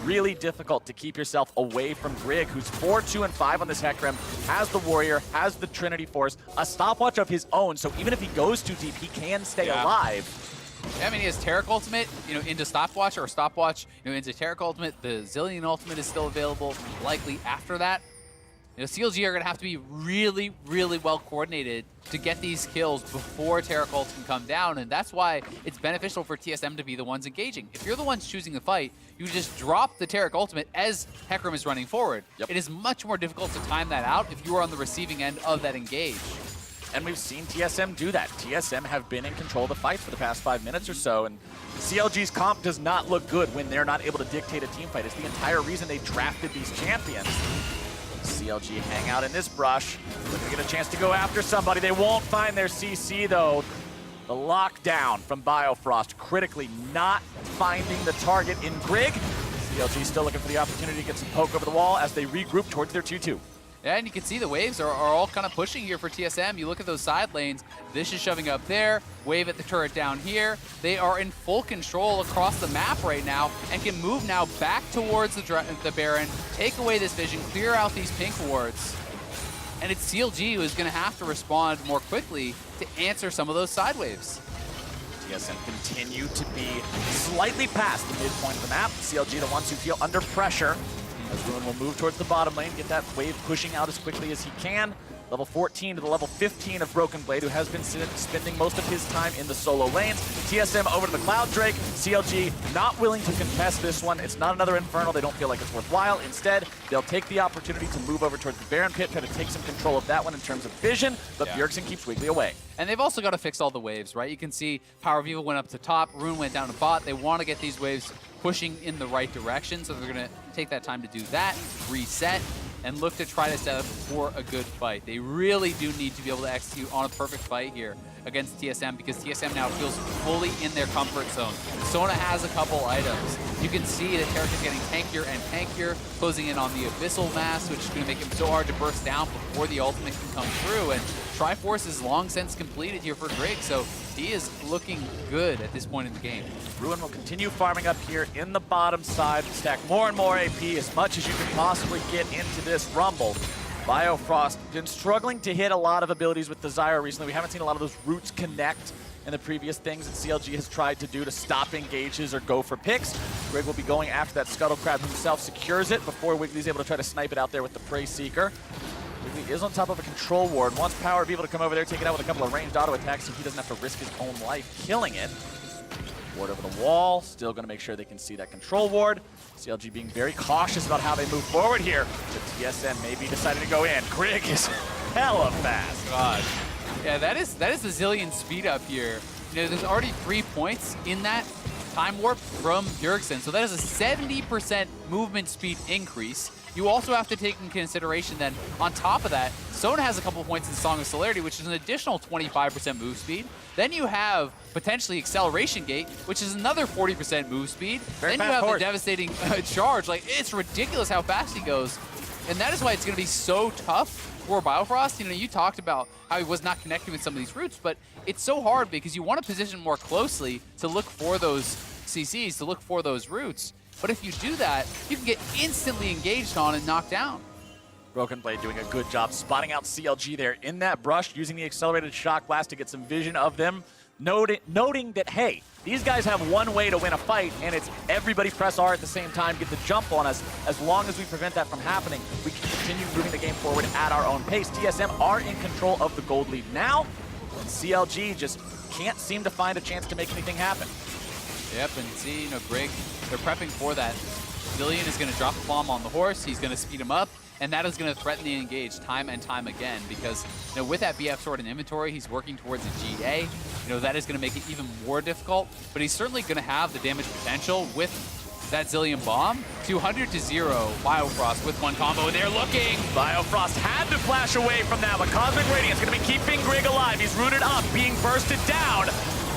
Really difficult to keep yourself away from Grig, who's 4, 2, and 5 on this Hecarim, has the Warrior, has the Trinity Force, a stopwatch of his own, so even if he goes too deep, he can stay alive. Yeah, I mean, he has Tarek ultimate, you know, into stopwatch, or stopwatch, you know, into Tarek ultimate. The Zillion ultimate is still available, likely after that. You know, CLG are going to have to be really, really well coordinated to get these kills before Taric ult can come down, and that's why it's beneficial for TSM to be the ones engaging. If you're the ones choosing the fight, you just drop the Taric ultimate as Hecarim is running forward. Yep. It is much more difficult to time that out if you are on the receiving end of that engage. And we've seen TSM do that. TSM have been in control of the fight for the past 5 minutes or so, and CLG's comp does not look good when they're not able to dictate a team fight. It's the entire reason they drafted these champions. CLG hang out in this brush. They're gonna get a chance to go after somebody. They won't find their CC though. The lockdown from Biofrost critically not finding the target in Grig. CLG still looking for the opportunity to get some poke over the wall as they regroup towards their 2-2. Yeah, and you can see the waves are all kind of pushing here for TSM. You look at those side lanes, this is shoving up there, wave at the turret down here. They are in full control across the map right now and can move now back towards the Baron, take away this vision, clear out these pink wards. And it's CLG who is going to have to respond more quickly to answer some of those side waves. TSM continue to be slightly past the midpoint of the map. CLG the ones who feel under pressure. As Ruin will move towards the bottom lane, get that wave pushing out as quickly as he can. Level 14 to the level 15 of Broken Blade, who has been spending most of his time in the solo lanes. TSM over to the Cloud Drake. CLG not willing to contest this one. It's not another Infernal. They don't feel like it's worthwhile. Instead, they'll take the opportunity to move over towards the Baron Pit, try to take some control of that one in terms of vision, but Bjergsen keeps Wiggly away. And they've also got to fix all the waves, right? You can see Power Viva went up to top, Rune went down to bot. They want to get these waves pushing in the right direction, so they're going to take that time to do that, reset, and look to try to set up for a good fight. They really do need to be able to execute on a perfect fight here against TSM, because TSM now feels fully in their comfort zone. Sona has a couple items. You can see that Taric is getting tankier and tankier, closing in on the Abyssal Mass, which is going to make him so hard to burst down before the ultimate can come through. And Triforce is long since completed here for Grig, so he is looking good at this point in the game. Ruin will continue farming up here in the bottom side, stack more and more AP as much as you can possibly get into this rumble. Biofrost been struggling to hit a lot of abilities with the Zyra recently. We haven't seen a lot of those roots connect in the previous things that CLG has tried to do to stop engages or go for picks. Grig will be going after that Scuttle Crab himself, secures it before Wiggly's able to try to snipe it out there with the Prey Seeker. Wiggly is on top of a control ward. Wants Power to be able to come over there, take it out with a couple of ranged auto attacks so he doesn't have to risk his own life killing it. Ward over the wall, still going to make sure they can see that control ward. CLG being very cautious about how they move forward here. But TSM may be deciding to go in. Grig is hella fast. God. Yeah, that is the Zillion speed up here. You know, there's already 3 points in that time warp from Bjergsen, so that is a 70% movement speed increase. You also have to take in consideration then, on top of that, Sona has a couple points in Song of Celerity, which is an additional 25% move speed. Then you have potentially Acceleration Gate, which is another 40% move speed. Very then you have horse. the devastating charge. Like, it's ridiculous how fast he goes. And that is why it's going to be so tough for Biofrost. You know, you talked about how he was not connecting with some of these routes, but it's so hard because you want to position more closely to look for those CCs, to look for those routes. But if you do that, you can get instantly engaged on and knocked down. Broken Blade doing a good job spotting out CLG there in that brush, using the accelerated shock blast to get some vision of them, noting that, hey, these guys have one way to win a fight, and it's everybody press R at the same time, get the jump on us. As long as we prevent that from happening, we can continue moving the game forward at our own pace. TSM are in control of the gold lead now, and CLG just can't seem to find a chance to make anything happen. Yep, and see, you know, Grig, they're prepping for that. Zillion is going to drop a bomb on the horse, he's going to speed him up, and that is going to threaten the engage time and time again, because, you know, with that BF sword in inventory, he's working towards a GA. You know, that is going to make it even more difficult, but he's certainly going to have the damage potential with that Zillion bomb. 200 to 0, Biofrost with one combo, and they're looking. Biofrost had to flash away from that, but Cosmic Radiance going to be keeping Grig alive. He's rooted up, being bursted down.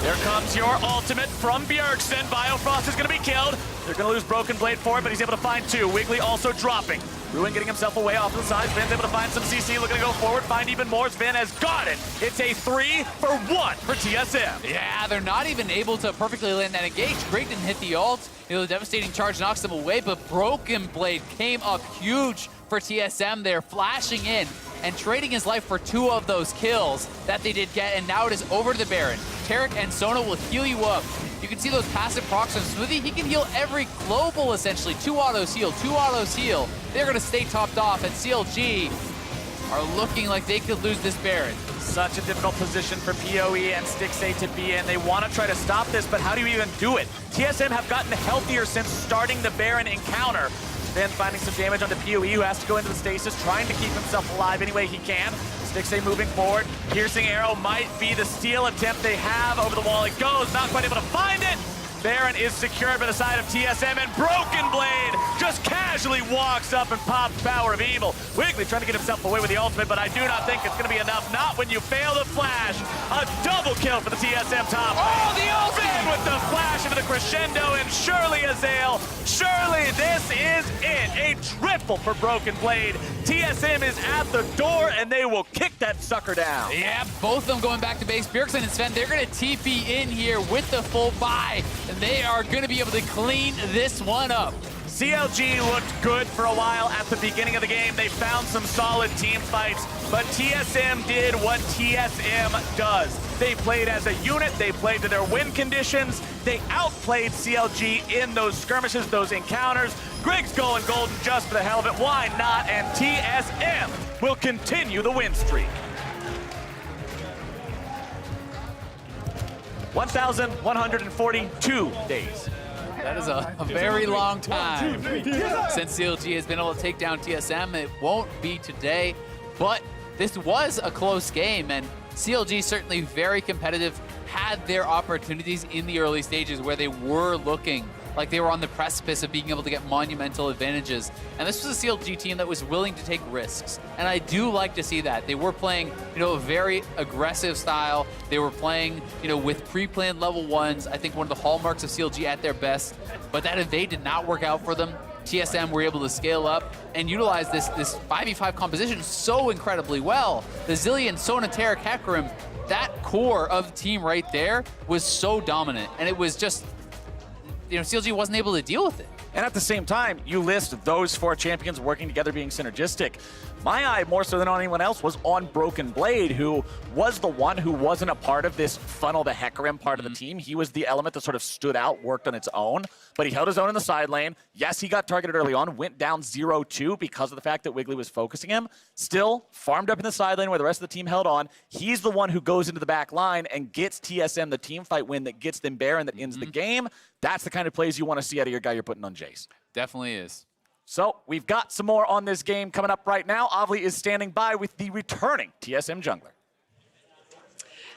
There comes your ultimate from Bjergsen. Biofrost is going to be killed. They're going to lose Broken Blade for it, but he's able to find 2. Wiggly also dropping. Ruin getting himself away off to the side. Sven's able to find some CC, looking to go forward, find even more. Sven has got it. It's a 3-for-1 for TSM. Yeah, they're not even able to perfectly land that engage. Grig didn't hit the ult. You know, the devastating charge knocks them away, but Broken Blade came up huge for TSM there, flashing in and trading his life for 2 of those kills that they did get, and now it is over to the Baron. Taric and Sona will heal you up You can see those passive procs from Smoothie. He can heal every global, essentially. 2 autos heal, 2 autos heal. They're going to stay topped off, and CLG are looking like they could lose this Baron. Such a difficult position for PoE and Stixxay to be in. They want to try to stop this, but how do you even do it? TSM have gotten healthier since starting the Baron encounter. Then finding some damage onto PoE, who has to go into the stasis, trying to keep himself alive any way he can. Stixxay moving forward. Piercing arrow might be the steal attempt they have. Over the wall it goes, not quite able to find it. Baron is secured by the side of TSM, and Broken Blade just casually walks up and pops Power of Evil. Wiggly trying to get himself away with the ultimate, but I do not think it's going to be enough. Not when you fail the flash. A double kill for the TSM top. Oh, the ultimate! Ben with the flash into the crescendo, and surely Azael, surely this is it. A triple for Broken Blade. TSM is at the door, and they will kick that sucker down. Yeah, both of them going back to base. Bjergsen and Sven, they're going to TP in here with the full buy. And they are going to be able to clean this one up. CLG looked good for a while at the beginning of the game. They found some solid team fights, but TSM did what TSM does. They played as a unit, they played to their win conditions, they outplayed CLG in those skirmishes, those encounters. Grig's going golden just for the hell of it, why not? And TSM will continue the win streak. 1,142 days. That is a very long time since CLG has been able to take down TSM. It won't be today, but this was a close game, and CLG certainly very competitive, had their opportunities in the early stages where they were looking like they were on the precipice of being able to get monumental advantages. And this was a CLG team that was willing to take risks. And I do like to see that. They were playing, a very aggressive style. They were playing, with pre-planned level 1s. I think one of the hallmarks of CLG at their best. But that evade did not work out for them. TSM were able to scale up and utilize this 5v5 composition so incredibly well. The Zilean, Sona, Taric, Hecarim, that core of the team right there was so dominant. And it was just, CLG wasn't able to deal with it. And at the same time, you list those 4 champions working together being synergistic. My eye, more so than on anyone else, was on Broken Blade, who was the one who wasn't a part of this funnel to Hecarim part of the team. He was the element that sort of stood out, worked on its own, but he held his own in the side lane. Yes, he got targeted early on, went down 0-2 because of the fact that Wiggly was focusing him. Still, farmed up in the side lane where the rest of the team held on. He's the one who goes into the back line and gets TSM the team fight win that gets them Baron, that ends the game. That's the kind of plays you want to see out of your guy you're putting on Jace. Definitely is. So we've got some more on this game coming up right now. Avli is standing by with the returning TSM jungler.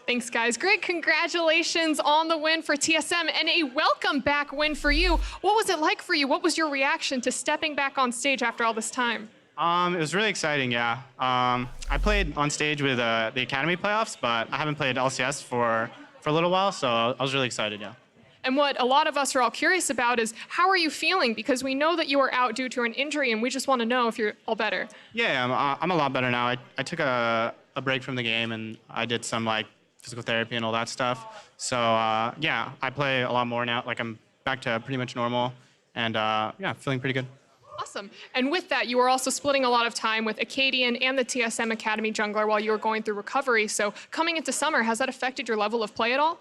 Thanks, guys. Great congratulations on the win for TSM and a welcome back win for you. What was it like for you? What was your reaction to stepping back on stage after all this time? It was really exciting, yeah. I played on stage with the Academy playoffs, but I haven't played LCS for a little while, so I was really excited, yeah. And what a lot of us are all curious about is, how are you feeling? Because we know that you were out due to an injury, and we just want to know if you're all better. Yeah, I'm a lot better now. I took a break from the game, and I did some physical therapy and all that stuff. So yeah, I play a lot more now. I'm back to pretty much normal, and yeah, feeling pretty good. Awesome. And with that, you were also splitting a lot of time with Acadian and the TSM Academy jungler while you were going through recovery. So coming into summer, has that affected your level of play at all?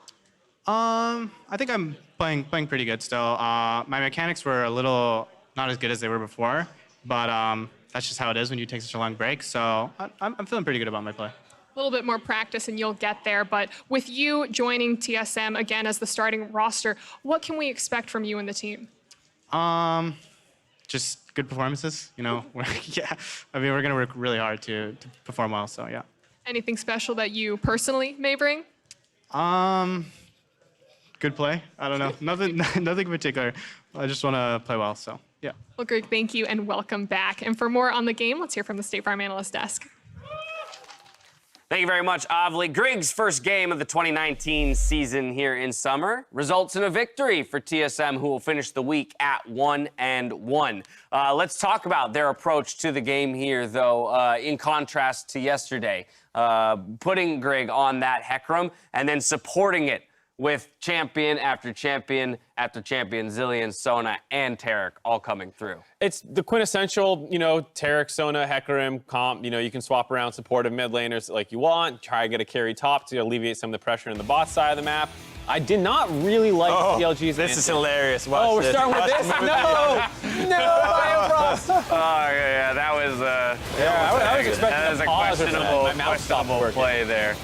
I think I'm playing pretty good still. My mechanics were a little not as good as they were before, but that's just how it is when you take such a long break. So I'm feeling pretty good about my play. A little bit more practice and you'll get there. But with you joining TSM again as the starting roster, what can we expect from you and the team? Just good performances. Yeah, I mean, we're gonna work really hard to perform well. So yeah. Anything special that you personally may bring? Good play. I don't know. Nothing in particular. I just want to play well. So yeah. Well, Greg, thank you and welcome back. And for more on the game, let's hear from the State Farm Analyst Desk. Thank you very much, Avli. Grig's first game of the 2019 season here in summer results in a victory for TSM, who will finish the week at 1-1. Let's talk about their approach to the game here, though, in contrast to yesterday. Putting Grig on that Hecarim and then supporting it with champion after champion after champion, Zilean, Sona, and Taric all coming through. It's the quintessential, Taric, Sona, Hecarim comp. You can swap around supportive mid laners like you want, try to get a carry top to alleviate some of the pressure in the bot side of the map. I did not really like CLG's This is answer. hilarious. Watch Oh, we're this. starting with Watch this? the movie. No! Bio Frost! Oh, yeah, that was I was expecting that was a pause or something. My mouth stopped questionable working. play there.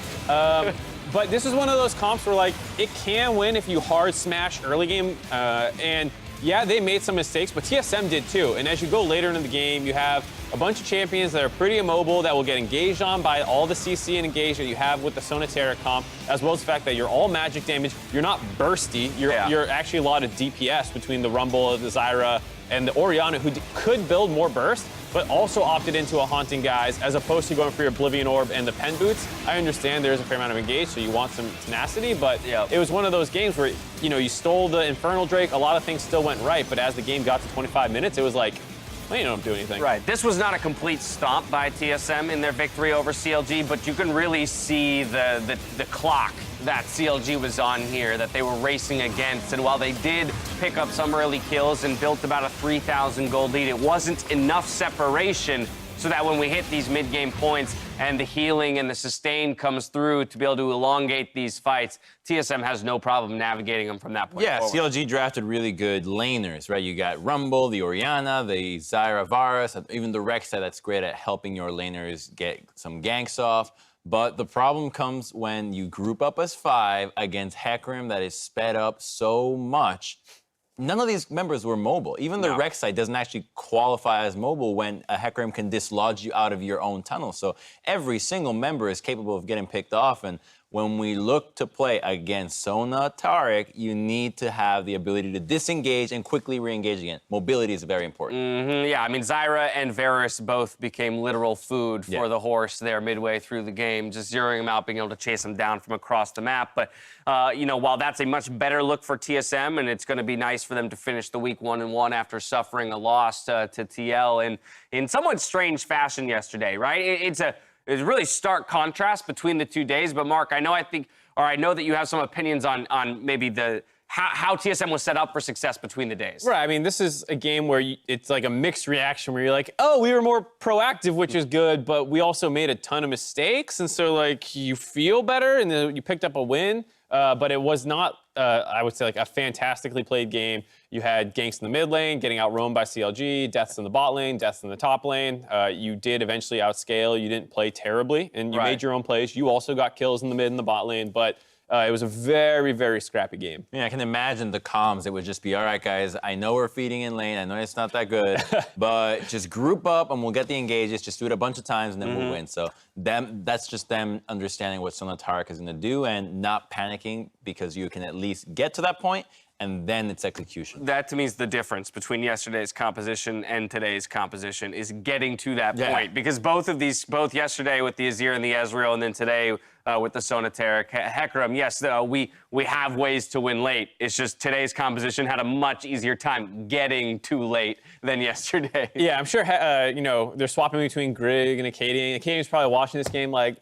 But this is one of those comps where, like, it can win if you hard smash early game. And yeah, they made some mistakes, but TSM did too. And as you go later into the game, you have a bunch of champions that are pretty immobile that will get engaged on by all the CC and engage that you have with the Sonatera comp, as well as the fact that you're all magic damage. You're not bursty. You're actually a lot of DPS between the Rumble, the Zyra, and the Orianna, who could build more burst, but also opted into a Haunting Guise as opposed to going for your Oblivion Orb and the Pen Boots. I understand there's a fair amount of engage, so you want some tenacity, but it was one of those games where, you know, you stole the Infernal Drake, a lot of things still went right, but as the game got to 25 minutes, it was like, well, you don't do anything. Right. This was not a complete stomp by TSM in their victory over CLG, but you can really see the clock that CLG was on here, that they were racing against. And while they did pick up some early kills and built about a 3,000 gold lead, it wasn't enough separation so that when we hit these mid-game points and the healing and the sustain comes through to be able to elongate these fights, TSM has no problem navigating them from that point forward. CLG drafted really good laners, right? You got Rumble, the Orianna, the Zyra Varus, even the Rek'Sai that's great at helping your laners get some ganks off. But the problem comes when you group up as 5 against Hecarim that is sped up so much. None of these members were mobile. Even the Rek'Sai doesn't actually qualify as mobile when a Hecarim can dislodge you out of your own tunnel. So every single member is capable of getting picked off. And when we look to play against Sona Taric, you need to have the ability to disengage and quickly re-engage again. Mobility is very important. Yeah, I mean, Zyra and Varus both became literal food for the horse there midway through the game, just zeroing him out, being able to chase him down from across the map. But, you know, while that's a much better look for TSM, and it's going to be nice for them to finish the week 1-1 after suffering a loss to TL in somewhat strange fashion yesterday, right? It's a really stark contrast between the 2 days. But Mark, I know that you have some opinions on maybe how TSM was set up for success between the days. Right, I mean, this is a game where it's like a mixed reaction where you're like, oh, we were more proactive, which is good, but we also made a ton of mistakes, and so, like, you feel better, and then you picked up a win, but it was not, I would say, like, a fantastically played game. You had ganks in the mid lane, getting outroamed by CLG, deaths in the bot lane, deaths in the top lane. You did eventually outscale. You didn't play terribly, and you made your own plays. You also got kills in the mid and the bot lane, but it was a very, very scrappy game. Yeah, I can imagine the comms. It would just be, all right, guys, I know we're feeding in lane. I know it's not that good, but just group up and we'll get the engages. Just do it a bunch of times and then we'll win. So that's just them understanding what Sona Taric is going to do and not panicking because you can at least get to that point and then it's execution. That, to me, is the difference between yesterday's composition and today's composition, is getting to that point. Because both yesterday with the Azir and the Ezreal, and then today with the Sonatera Hecarim, yes, we have ways to win late. It's just today's composition had a much easier time getting too late than yesterday. Yeah, I'm sure, you know, they're swapping between Grig and Acadian. Acadian's probably watching this game like,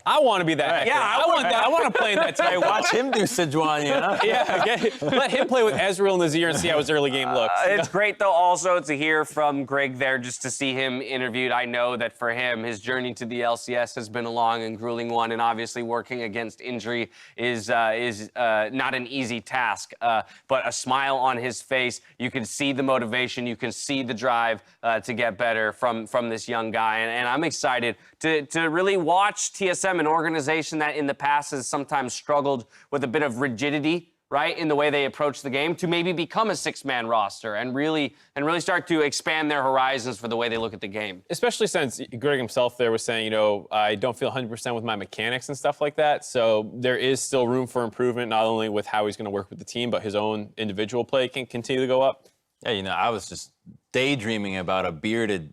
I want to be that. Right. Yeah, I want that. I want to play in that team. Watch him do Sejuani, you know? Yeah, let him play with Ezreal and Azir and see how his early game looks. It's great, though, also to hear from Greg there, just to see him interviewed. I know that for him, his journey to the LCS has been a long and grueling one, and obviously working against injury is not an easy task. But a smile on his face, you can see the motivation, you can see the drive to get better from this young guy, and I'm excited to really watch TSM, an organization that in the past has sometimes struggled with a bit of rigidity, right, in the way they approach the game, to maybe become a 6-man roster and really start to expand their horizons for the way they look at the game. Especially since Greg himself there was saying, you know, I don't feel 100% with my mechanics and stuff like that. So there is still room for improvement, not only with how he's going to work with the team, but his own individual play can continue to go up. Yeah, you know, I was just daydreaming about a bearded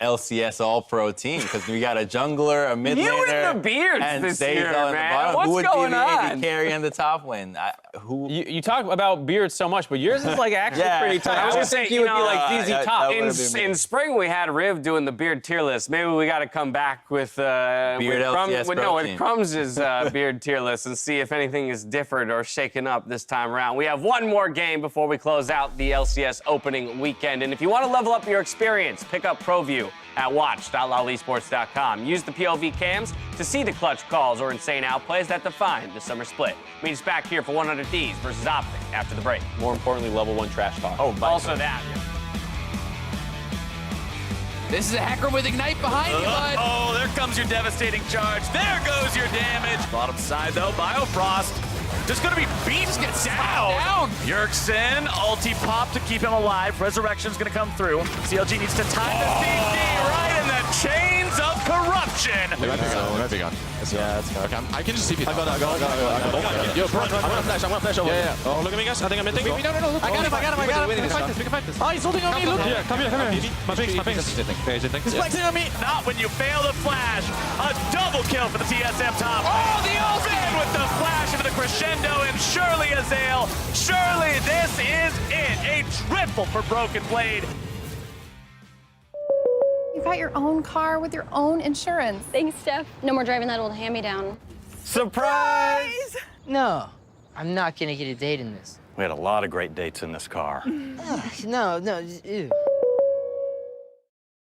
LCS All-Pro team because we got a jungler, a mid laner, You and the beards and this Zaytel year, at the man. bottom. What's Who would going be the AD on? carry in the top lane? You talk about beards so much, but yours is like actually pretty tight. I was gonna gonna say, think you would be like ZZ Top. In spring, we had Riv doing the beard tier list. Maybe we got to come back with LCS with Crumbs' beard tier list and see if anything is different or shaken up this time around. We have one more game before we close out the LCS opening weekend. And if you want to level up your experience, pick up ProView. at watch.lalesports.com. Use the POV cams to see the clutch calls or insane outplays that define the summer split. Meet us back here for 100 Thieves versus Optic after the break. More importantly, level 1 trash talk. Oh, by Also that. This is a hacker with Ignite behind you, bud. Oh, there comes your devastating charge. There goes your damage. Bottom side, though, Biofrost. Just gonna be beat down. Yerksen, ulti pop to keep him alive. Resurrection's gonna come through. CLG needs to time the CC right in the chains of corruption. They might be gone. Yeah, it's gone. Okay, I can just CP. I got it. Yo, bro, I'm gonna flash over. Yeah. Oh, look at me, guys. I think I'm in. No. I got him. We can fight this. Oh, he's holding on me. Look. Yeah, come here. My face. He's flexing on me. Not when you fail the flash. A double kill for the TSM top. Oh, the ultimate with the flash into the crescendo, and surely Azael. Surely this is it. A triple for Broken Blade. You got your own car with your own insurance. Thanks, Steph. No more driving that old hand-me-down. Surprise! No, I'm not gonna get a date in this. We had a lot of great dates in this car. No, ew.